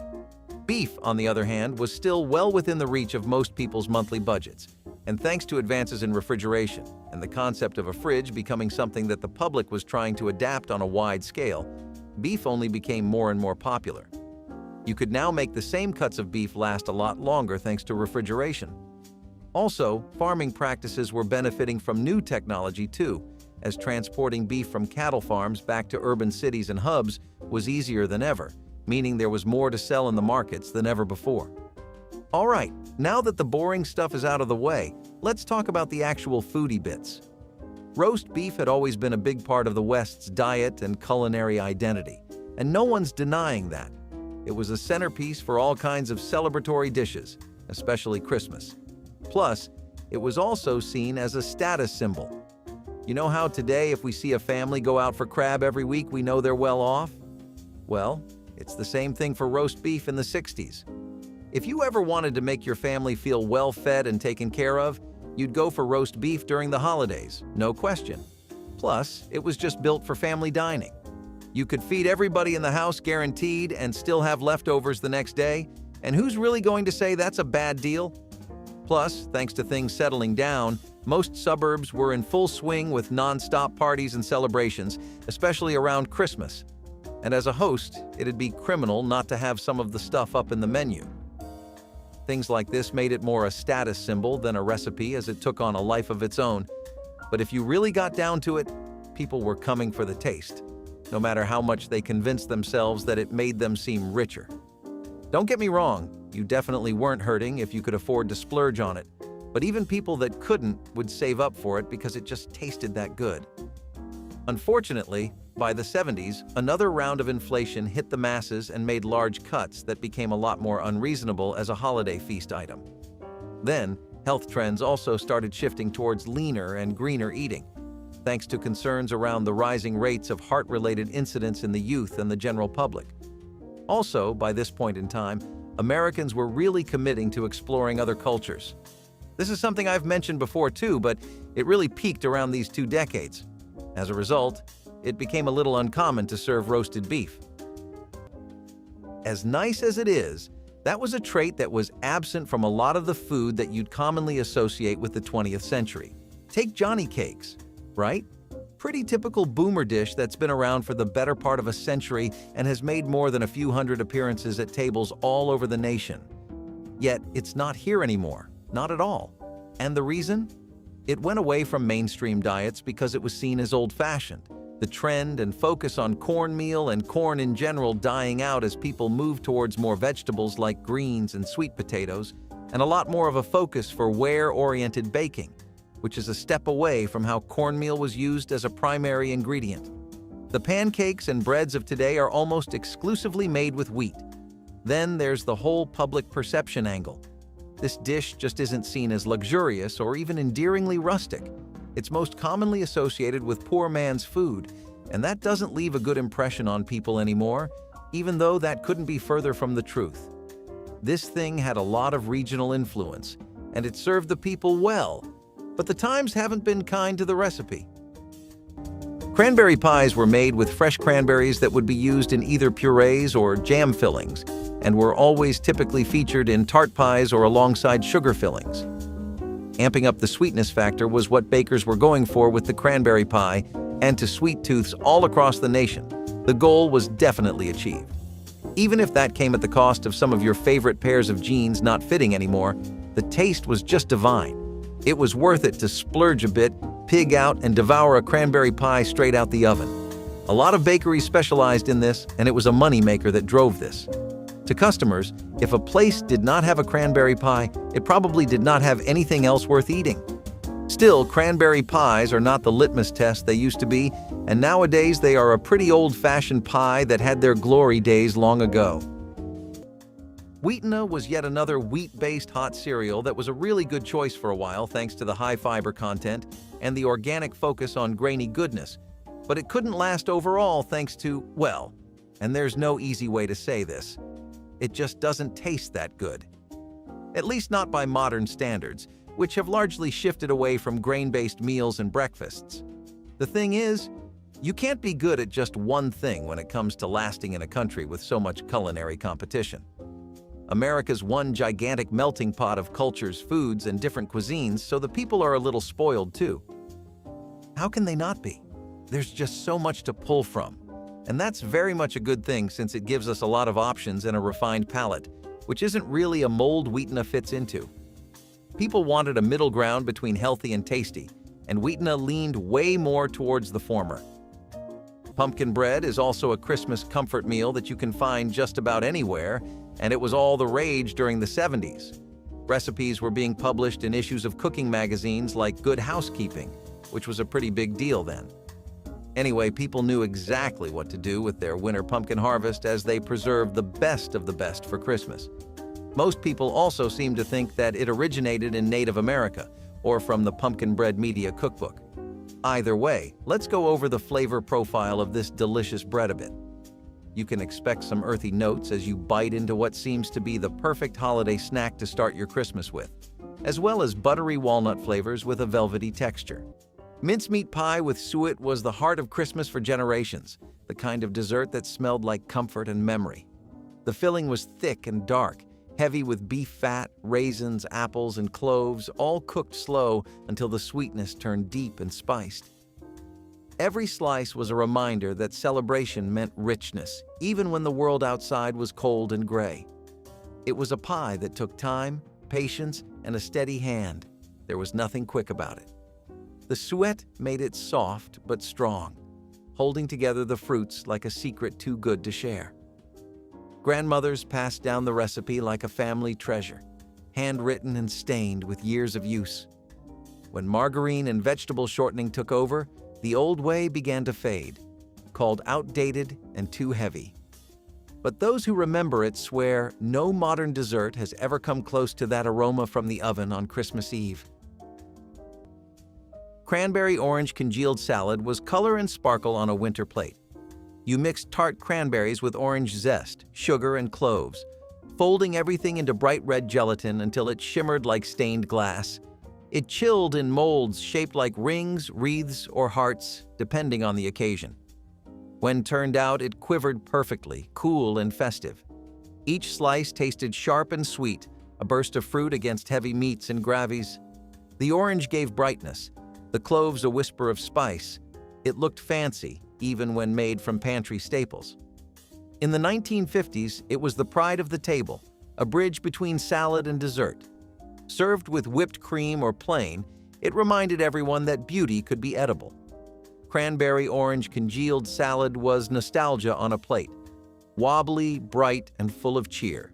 Beef, on the other hand, was still well within the reach of most people's monthly budgets, and thanks to advances in refrigeration and the concept of a fridge becoming something that the public was trying to adapt on a wide scale, beef only became more and more popular. You could now make the same cuts of beef last a lot longer thanks to refrigeration. Also, farming practices were benefiting from new technology too, as transporting beef from cattle farms back to urban cities and hubs was easier than ever, meaning there was more to sell in the markets than ever before. All right, now that the boring stuff is out of the way, let's talk about the actual foodie bits. Roast beef had always been a big part of the West's diet and culinary identity, and no one's denying that. It was a centerpiece for all kinds of celebratory dishes, especially Christmas. Plus, it was also seen as a status symbol. You know how today if we see a family go out for crab every week, we know they're well off? Well, it's the same thing for roast beef in the 60s. If you ever wanted to make your family feel well-fed and taken care of, you'd go for roast beef during the holidays, no question. Plus, it was just built for family dining. You could feed everybody in the house guaranteed and still have leftovers the next day, and who's really going to say that's a bad deal? Plus, thanks to things settling down, most suburbs were in full swing with non-stop parties and celebrations, especially around Christmas. And as a host, it'd be criminal not to have some of the stuff up in the menu. Things like this made it more a status symbol than a recipe as it took on a life of its own. But if you really got down to it, people were coming for the taste, no matter how much they convinced themselves that it made them seem richer. Don't get me wrong, you definitely weren't hurting if you could afford to splurge on it, but even people that couldn't would save up for it because it just tasted that good. Unfortunately, by the 70s, another round of inflation hit the masses and made large cuts that became a lot more unreasonable as a holiday feast item. Then, health trends also started shifting towards leaner and greener eating, thanks to concerns around the rising rates of heart-related incidents in the youth and the general public. Also, by this point in time, Americans were really committing to exploring other cultures. This is something I've mentioned before too, but it really peaked around these 2 decades. As a result, it became a little uncommon to serve roasted beef. As nice as it is, that was a trait that was absent from a lot of the food that you'd commonly associate with the 20th century. Take Johnny cakes, right? Pretty typical boomer dish that's been around for the better part of a century and has made more than a few hundred appearances at tables all over the nation. Yet, it's not here anymore, not at all. And the reason? It went away from mainstream diets because it was seen as old-fashioned. The trend and focus on cornmeal and corn in general dying out as people moved towards more vegetables like greens and sweet potatoes, and a lot more of a focus for wear-oriented baking, which is a step away from how cornmeal was used as a primary ingredient. The pancakes and breads of today are almost exclusively made with wheat. Then there's the whole public perception angle. This dish just isn't seen as luxurious or even endearingly rustic. It's most commonly associated with poor man's food, and that doesn't leave a good impression on people anymore, even though that couldn't be further from the truth. This thing had a lot of regional influence, and it served the people well, but the times haven't been kind to the recipe. Cranberry pies were made with fresh cranberries that would be used in either purees or jam fillings, and were always typically featured in tart pies or alongside sugar fillings. Amping up the sweetness factor was what bakers were going for with the cranberry pie, and to sweet tooths all across the nation, the goal was definitely achieved. Even if that came at the cost of some of your favorite pairs of jeans not fitting anymore, the taste was just divine. It was worth it to splurge a bit, pig out, and devour a cranberry pie straight out the oven. A lot of bakeries specialized in this, and it was a moneymaker that drove this. To customers, if a place did not have a cranberry pie, it probably did not have anything else worth eating. Still, cranberry pies are not the litmus test they used to be, and nowadays they are a pretty old-fashioned pie that had their glory days long ago. Wheatena was yet another wheat-based hot cereal that was a really good choice for a while thanks to the high fiber content and the organic focus on grainy goodness, but it couldn't last overall thanks to, well, and there's no easy way to say this, it just doesn't taste that good. At least not by modern standards, which have largely shifted away from grain-based meals and breakfasts. The thing is, you can't be good at just one thing when it comes to lasting in a country with so much culinary competition. America's one gigantic melting pot of cultures, foods, and different cuisines, so the people are a little spoiled too. How can they not be? There's just so much to pull from. And that's very much a good thing since it gives us a lot of options and a refined palate, which isn't really a mold Wheatena fits into. People wanted a middle ground between healthy and tasty, and Wheatena leaned way more towards the former. Pumpkin bread is also a Christmas comfort meal that you can find just about anywhere, and it was all the rage during the 70s. Recipes were being published in issues of cooking magazines like Good Housekeeping, which was a pretty big deal then. Anyway, people knew exactly what to do with their winter pumpkin harvest as they preserved the best of the best for Christmas. Most people also seem to think that it originated in Native America or from the Pumpkin Bread Media Cookbook. Either way, let's go over the flavor profile of this delicious bread a bit. You can expect some earthy notes as you bite into what seems to be the perfect holiday snack to start your Christmas with, as well as buttery walnut flavors with a velvety texture. Mincemeat pie with suet was the heart of Christmas for generations, the kind of dessert that smelled like comfort and memory. The filling was thick and dark, heavy with beef fat, raisins, apples, and cloves, all cooked slow until the sweetness turned deep and spiced. Every slice was a reminder that celebration meant richness, even when the world outside was cold and gray. It was a pie that took time, patience, and a steady hand. There was nothing quick about it. The suet made it soft but strong, holding together the fruits like a secret too good to share. Grandmothers passed down the recipe like a family treasure, handwritten and stained with years of use. When margarine and vegetable shortening took over, the old way began to fade, called outdated and too heavy. But those who remember it swear no modern dessert has ever come close to that aroma from the oven on Christmas Eve. Cranberry orange congealed salad was color and sparkle on a winter plate. You mixed tart cranberries with orange zest, sugar, and cloves, folding everything into bright red gelatin until it shimmered like stained glass. It chilled in molds shaped like rings, wreaths, or hearts, depending on the occasion. When turned out, it quivered perfectly, cool and festive. Each slice tasted sharp and sweet, a burst of fruit against heavy meats and gravies. The orange gave brightness, the cloves a whisper of spice. It looked fancy, even when made from pantry staples. In the 1950s, it was the pride of the table, a bridge between salad and dessert. Served with whipped cream or plain, it reminded everyone that beauty could be edible. Cranberry orange congealed salad was nostalgia on a plate, wobbly, bright, and full of cheer.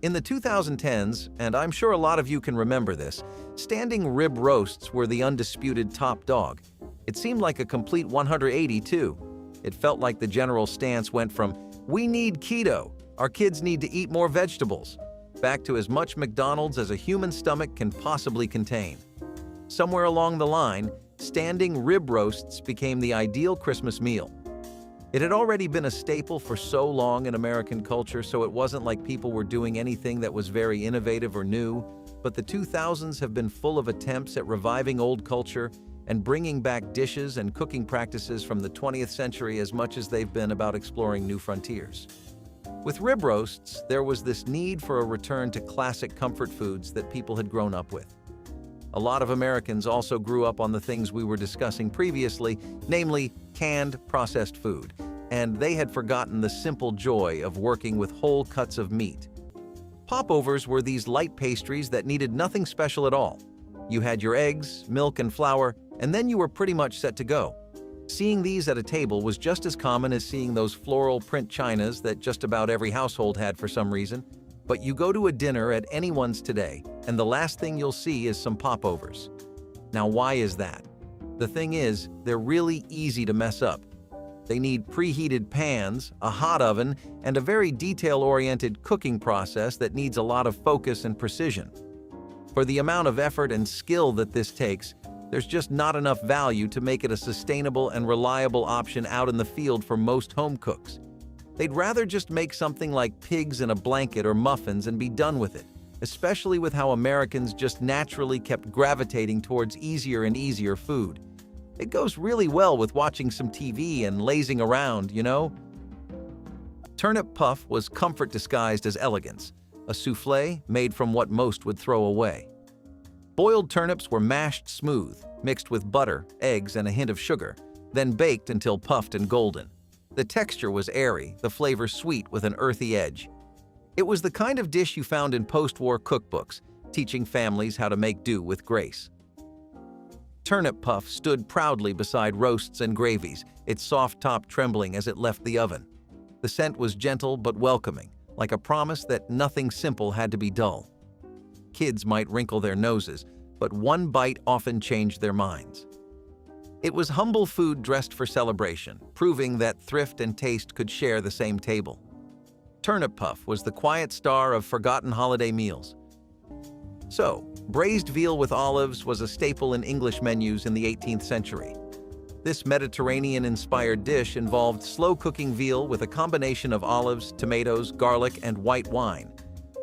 In the 2010s, and I'm sure a lot of you can remember this, standing rib roasts were the undisputed top dog. It seemed like a complete 180 too. It felt like the general stance went from, "We need keto, our kids need to eat more vegetables," back to as much McDonald's as a human stomach can possibly contain. Somewhere along the line, standing rib roasts became the ideal Christmas meal. It had already been a staple for so long in American culture, so it wasn't like people were doing anything that was very innovative or new, but the 2000s have been full of attempts at reviving old culture and bringing back dishes and cooking practices from the 20th century as much as they've been about exploring new frontiers. With rib roasts, there was this need for a return to classic comfort foods that people had grown up with. A lot of Americans also grew up on the things we were discussing previously, namely canned, processed food, and they had forgotten the simple joy of working with whole cuts of meat. Popovers were these light pastries that needed nothing special at all. You had your eggs, milk, and flour, and then you were pretty much set to go. Seeing these at a table was just as common as seeing those floral print chinas that just about every household had for some reason. But you go to a dinner at anyone's today, and the last thing you'll see is some popovers. Now, why is that? The thing is, they're really easy to mess up. They need preheated pans, a hot oven, and a very detail-oriented cooking process that needs a lot of focus and precision. For the amount of effort and skill that this takes, there's just not enough value to make it a sustainable and reliable option out in the field for most home cooks. They'd rather just make something like pigs in a blanket or muffins and be done with it, especially with how Americans just naturally kept gravitating towards easier and easier food. It goes really well with watching some TV and lazing around, you know? Turnip puff was comfort disguised as elegance, a soufflé made from what most would throw away. Boiled turnips were mashed smooth, mixed with butter, eggs, and a hint of sugar, then baked until puffed and golden. The texture was airy, the flavor sweet with an earthy edge. It was the kind of dish you found in post-war cookbooks, teaching families how to make do with grace. Turnip puff stood proudly beside roasts and gravies, its soft top trembling as it left the oven. The scent was gentle but welcoming, like a promise that nothing simple had to be dull. Kids might wrinkle their noses, but one bite often changed their minds. It was humble food dressed for celebration, proving that thrift and taste could share the same table. Turnip puff was the quiet star of forgotten holiday meals. So, braised veal with olives was a staple in English menus in the 18th century. This Mediterranean-inspired dish involved slow-cooking veal with a combination of olives, tomatoes, garlic, and white wine,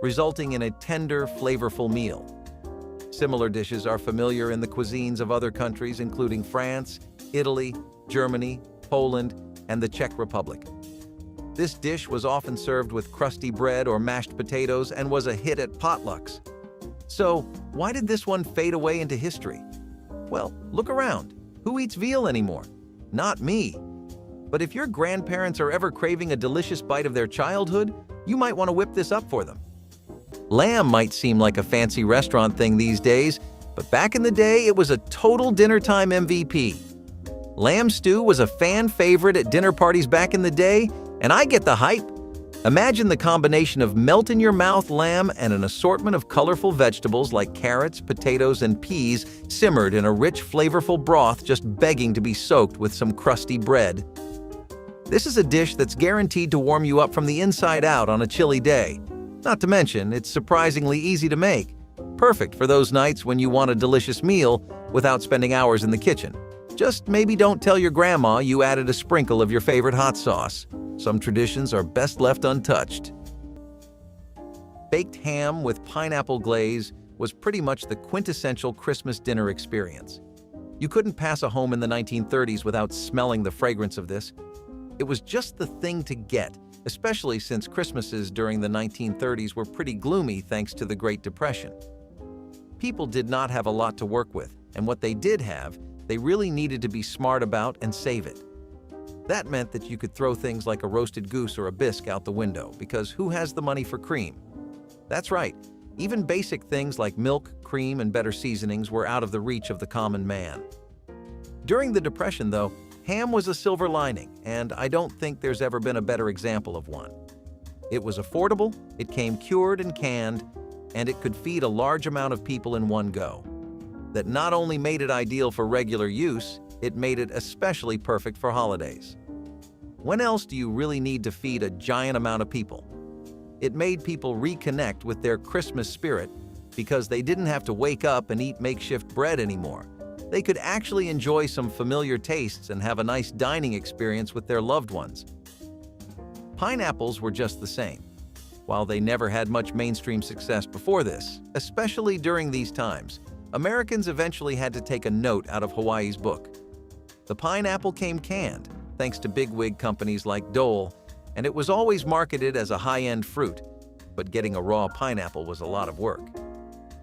resulting in a tender, flavorful meal. Similar dishes are familiar in the cuisines of other countries including France, Italy, Germany, Poland, and the Czech Republic. This dish was often served with crusty bread or mashed potatoes and was a hit at potlucks. So, why did this one fade away into history? Well, look around. Who eats veal anymore? Not me. But if your grandparents are ever craving a delicious bite of their childhood, you might want to whip this up for them. Lamb might seem like a fancy restaurant thing these days, but back in the day, it was a total dinnertime MVP. Lamb stew was a fan favorite at dinner parties back in the day, and I get the hype. Imagine the combination of melt-in-your-mouth lamb and an assortment of colorful vegetables like carrots, potatoes, and peas simmered in a rich, flavorful broth just begging to be soaked with some crusty bread. This is a dish that's guaranteed to warm you up from the inside out on a chilly day. Not to mention, it's surprisingly easy to make. Perfect for those nights when you want a delicious meal without spending hours in the kitchen. Just maybe don't tell your grandma you added a sprinkle of your favorite hot sauce. Some traditions are best left untouched. Baked ham with pineapple glaze was pretty much the quintessential Christmas dinner experience. You couldn't pass a home in the 1930s without smelling the fragrance of this. It was just the thing to get, especially since Christmases during the 1930s were pretty gloomy thanks to the Great Depression. People did not have a lot to work with, and what they did have, they really needed to be smart about and save it. That meant that you could throw things like a roasted goose or a bisque out the window, because who has the money for cream? That's right, even basic things like milk, cream, and better seasonings were out of the reach of the common man. During the Depression, though, ham was a silver lining, and I don't think there's ever been a better example of one. It was affordable, it came cured and canned, and it could feed a large amount of people in one go. That not only made it ideal for regular use, it made it especially perfect for holidays. When else do you really need to feed a giant amount of people? It made people reconnect with their Christmas spirit because they didn't have to wake up and eat makeshift bread anymore. They could actually enjoy some familiar tastes and have a nice dining experience with their loved ones. Pineapples were just the same. While they never had much mainstream success before this, especially during these times, Americans eventually had to take a note out of Hawaii's book. The pineapple came canned, thanks to bigwig companies like Dole, and it was always marketed as a high-end fruit, but getting a raw pineapple was a lot of work.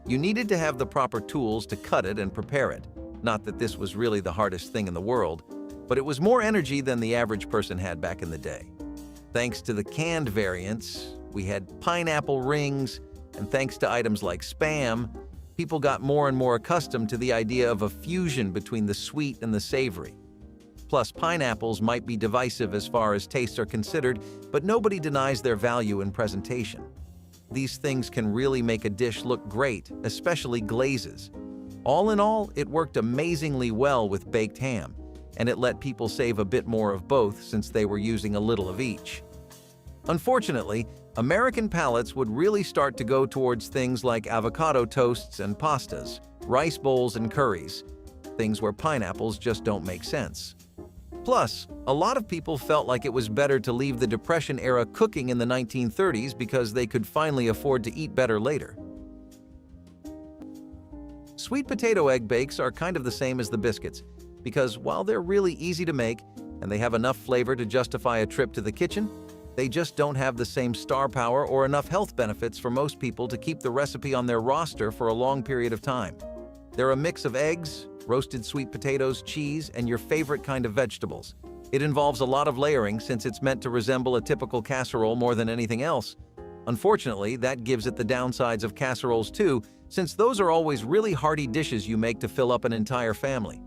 You needed to have the proper tools to cut it and prepare it. Not that this was really the hardest thing in the world, but it was more energy than the average person had back in the day. Thanks to the canned variants, we had pineapple rings, and thanks to items like Spam, people got more and more accustomed to the idea of a fusion between the sweet and the savory. Plus, pineapples might be divisive as far as tastes are considered, but nobody denies their value in presentation. These things can really make a dish look great, especially glazes. All in all, it worked amazingly well with baked ham, and it let people save a bit more of both since they were using a little of each. Unfortunately, American palates would really start to go towards things like avocado toasts and pastas, rice bowls and curries, things where pineapples just don't make sense. Plus, a lot of people felt like it was better to leave the Depression era cooking in the 1930s because they could finally afford to eat better later. Sweet potato egg bakes are kind of the same as the biscuits, because while they're really easy to make and they have enough flavor to justify a trip to the kitchen, they just don't have the same star power or enough health benefits for most people to keep the recipe on their roster for a long period of time. They're a mix of eggs, roasted sweet potatoes, cheese, and your favorite kind of vegetables. It involves a lot of layering since it's meant to resemble a typical casserole more than anything else. Unfortunately, that gives it the downsides of casseroles too, since those are always really hearty dishes you make to fill up an entire family.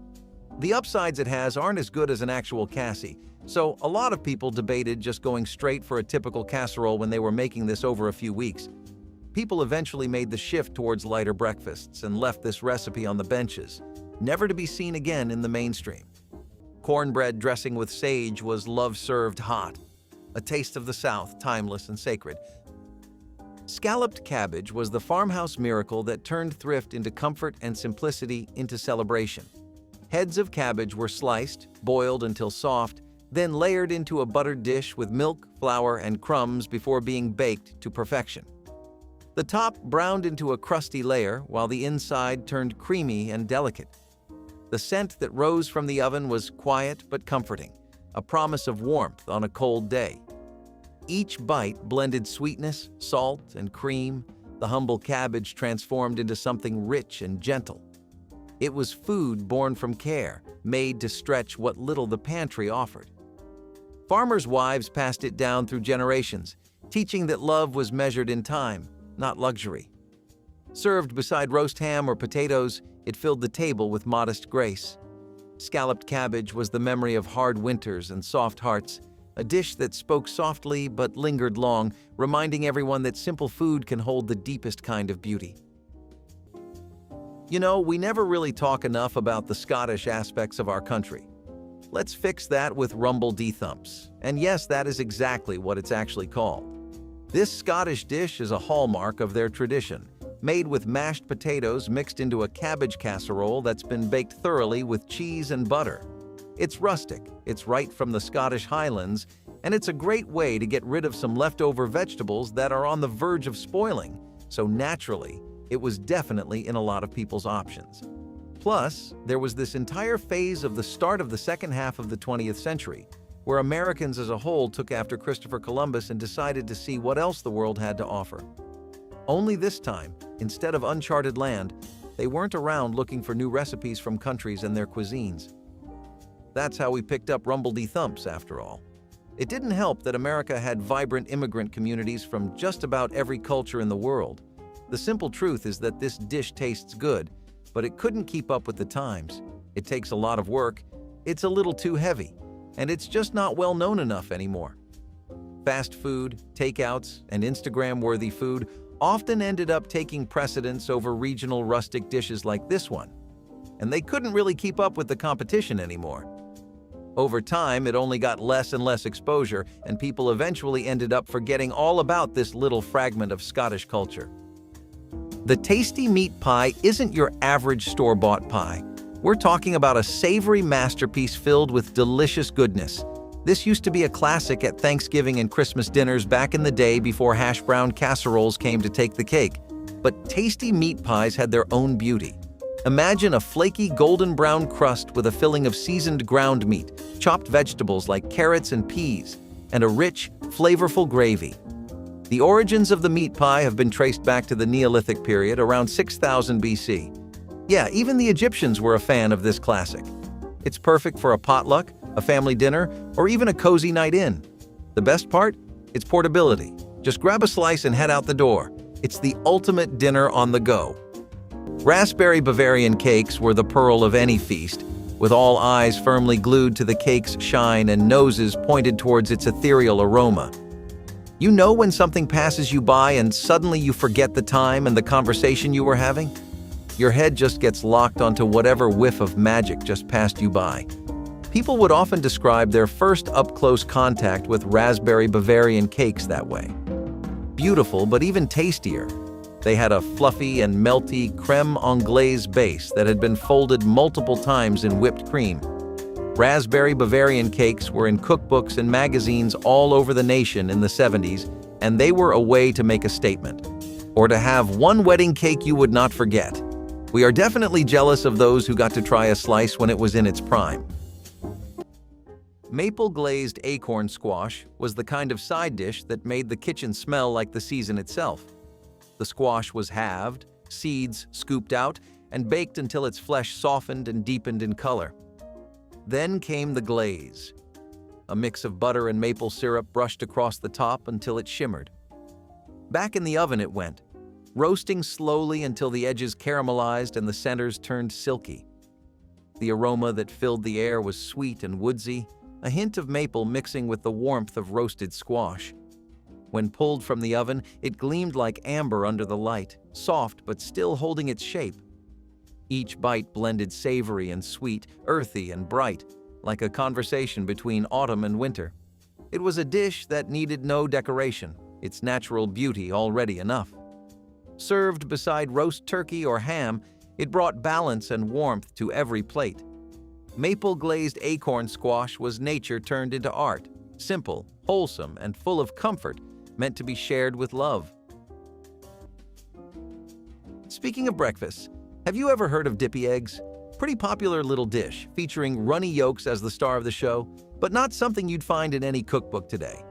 The upsides it has aren't as good as an actual cassie, so a lot of people debated just going straight for a typical casserole when they were making this over a few weeks. People eventually made the shift towards lighter breakfasts and left this recipe on the benches, never to be seen again in the mainstream. Cornbread dressing with sage was love served hot, a taste of the South, timeless and sacred. Scalloped cabbage was the farmhouse miracle that turned thrift into comfort and simplicity into celebration. Heads of cabbage were sliced, boiled until soft, then layered into a buttered dish with milk, flour, and crumbs before being baked to perfection. The top browned into a crusty layer, while the inside turned creamy and delicate. The scent that rose from the oven was quiet but comforting, a promise of warmth on a cold day. Each bite blended sweetness, salt, and cream. The humble cabbage transformed into something rich and gentle. It was food born from care, made to stretch what little the pantry offered. Farmers' wives passed it down through generations, teaching that love was measured in time, not luxury. Served beside roast ham or potatoes, it filled the table with modest grace. Scalloped cabbage was the memory of hard winters and soft hearts, a dish that spoke softly but lingered long, reminding everyone that simple food can hold the deepest kind of beauty. You know, we never really talk enough about the Scottish aspects of our country. Let's fix that with rumble-de-thumps. And yes, that is exactly what it's actually called. This Scottish dish is a hallmark of their tradition, made with mashed potatoes mixed into a cabbage casserole that's been baked thoroughly with cheese and butter. It's rustic, it's right from the Scottish Highlands, and it's a great way to get rid of some leftover vegetables that are on the verge of spoiling, so naturally, it was definitely in a lot of people's options. Plus, there was this entire phase of the start of the second half of the 20th century, where Americans as a whole took after Christopher Columbus and decided to see what else the world had to offer. Only this time, instead of uncharted land, they weren't around looking for new recipes from countries and their cuisines. That's how we picked up rumble-de-thumps, after all. It didn't help that America had vibrant immigrant communities from just about every culture in the world. The simple truth is that this dish tastes good, but it couldn't keep up with the times. It takes a lot of work, it's a little too heavy, and it's just not well known enough anymore. Fast food, takeouts, and Instagram-worthy food often ended up taking precedence over regional rustic dishes like this one, and they couldn't really keep up with the competition anymore. Over time, it only got less and less exposure, and people eventually ended up forgetting all about this little fragment of Scottish culture. The tasty meat pie isn't your average store-bought pie. We're talking about a savory masterpiece filled with delicious goodness. This used to be a classic at Thanksgiving and Christmas dinners back in the day before hash brown casseroles came to take the cake. But tasty meat pies had their own beauty. Imagine a flaky golden brown crust with a filling of seasoned ground meat, chopped vegetables like carrots and peas, and a rich, flavorful gravy. The origins of the meat pie have been traced back to the Neolithic period around 6000 BC. Yeah, even the Egyptians were a fan of this classic. It's perfect for a potluck, a family dinner, or even a cozy night in. The best part? Its portability. Just grab a slice and head out the door. It's the ultimate dinner on the go. Raspberry Bavarian cakes were the pearl of any feast. with all eyes firmly glued to the cake's shine and noses pointed towards its ethereal aroma. You know when something passes you by and suddenly you forget the time and the conversation you were having? Your head just gets locked onto whatever whiff of magic just passed you by. People would often describe their first up-close contact with raspberry Bavarian cakes that way. Beautiful, but even tastier. They had a fluffy and melty creme anglaise base that had been folded multiple times in whipped cream. Raspberry Bavarian cakes were in cookbooks and magazines all over the nation in the 70s, and they were a way to make a statement, or to have one wedding cake you would not forget. We are definitely jealous of those who got to try a slice when it was in its prime. Maple glazed acorn squash was the kind of side dish that made the kitchen smell like the season itself. The squash was halved, seeds scooped out, and baked until its flesh softened and deepened in color. Then came the glaze. A mix of butter and maple syrup brushed across the top until it shimmered. Back in the oven it went, roasting slowly until the edges caramelized and the centers turned silky. The aroma that filled the air was sweet and woodsy, a hint of maple mixing with the warmth of roasted squash. When pulled from the oven, it gleamed like amber under the light, soft but still holding its shape. Each bite blended savory and sweet, earthy and bright, like a conversation between autumn and winter. It was a dish that needed no decoration, its natural beauty already enough. Served beside roast turkey or ham, it brought balance and warmth to every plate. Maple glazed acorn squash was nature turned into art, simple, wholesome, and full of comfort, meant to be shared with love. Speaking of breakfast, have you ever heard of dippy eggs? Pretty popular little dish, featuring runny yolks as the star of the show, but not something you'd find in any cookbook today.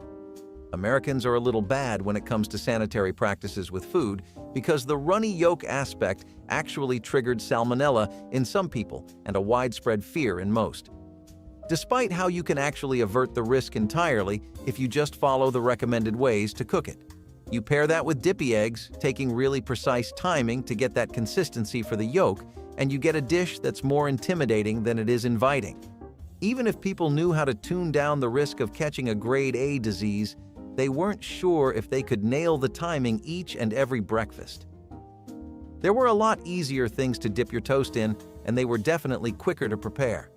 Americans are a little bad when it comes to sanitary practices with food because the runny yolk aspect actually triggered salmonella in some people and a widespread fear in most. Despite how you can actually avert the risk entirely if you just follow the recommended ways to cook it. You pair that with dippy eggs, taking really precise timing to get that consistency for the yolk, and you get a dish that's more intimidating than it is inviting. Even if people knew how to tune down the risk of catching a grade A disease, they weren't sure if they could nail the timing each and every breakfast. There were a lot easier things to dip your toast in, and they were definitely quicker to prepare.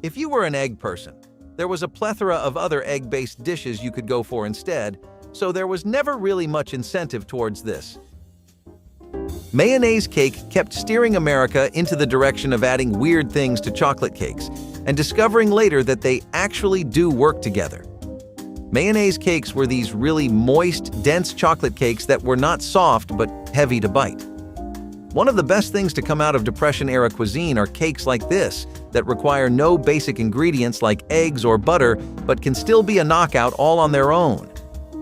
If you were an egg person, there was a plethora of other egg-based dishes you could go for instead, so there was never really much incentive towards this. Mayonnaise cake kept steering America into the direction of adding weird things to chocolate cakes and discovering later that they actually do work together. Mayonnaise cakes were these really moist, dense chocolate cakes that were not soft but heavy to bite. One of the best things to come out of Depression-era cuisine are cakes like this that require no basic ingredients like eggs or butter but can still be a knockout all on their own.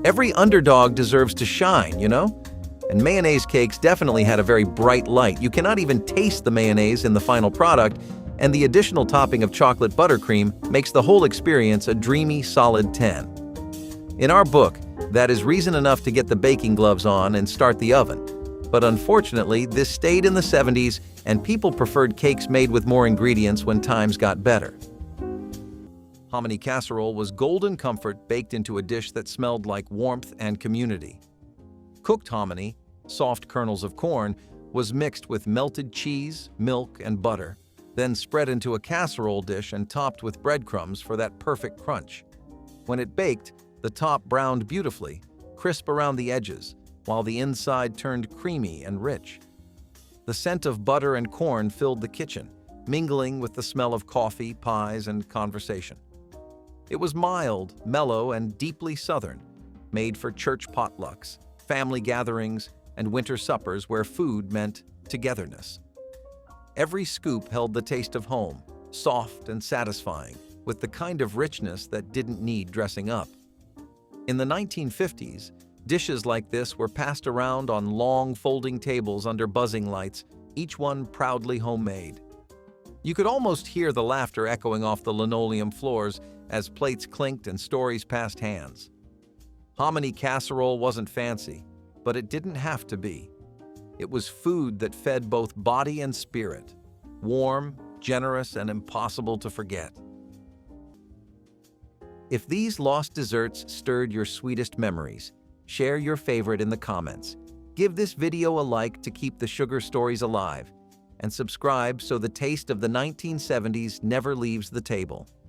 Every underdog deserves to shine, you know? And mayonnaise cakes definitely had a very bright light. You cannot even taste the mayonnaise in the final product, and the additional topping of chocolate buttercream makes the whole experience a dreamy, solid 10. In our book, that is reason enough to get the baking gloves on and start the oven. But unfortunately, this stayed in the 70s, and people preferred cakes made with more ingredients when times got better. Hominy casserole was golden comfort baked into a dish that smelled like warmth and community. Cooked hominy, soft kernels of corn, was mixed with melted cheese, milk, and butter, then spread into a casserole dish and topped with breadcrumbs for that perfect crunch. When it baked, the top browned beautifully, crisp around the edges, while the inside turned creamy and rich. The scent of butter and corn filled the kitchen, mingling with the smell of coffee, pies, and conversation. It was mild, mellow, and deeply Southern, made for church potlucks, family gatherings, and winter suppers where food meant togetherness. Every scoop held the taste of home, soft and satisfying, with the kind of richness that didn't need dressing up. In the 1950s, dishes like this were passed around on long folding tables under buzzing lights, each one proudly homemade. You could almost hear the laughter echoing off the linoleum floors as plates clinked and stories passed hands. Hominy casserole wasn't fancy, but it didn't have to be. It was food that fed both body and spirit. Warm, generous, and impossible to forget. If these lost desserts stirred your sweetest memories, share your favorite in the comments. Give this video a like to keep the sugar stories alive, and subscribe so the taste of the 1970s never leaves the table.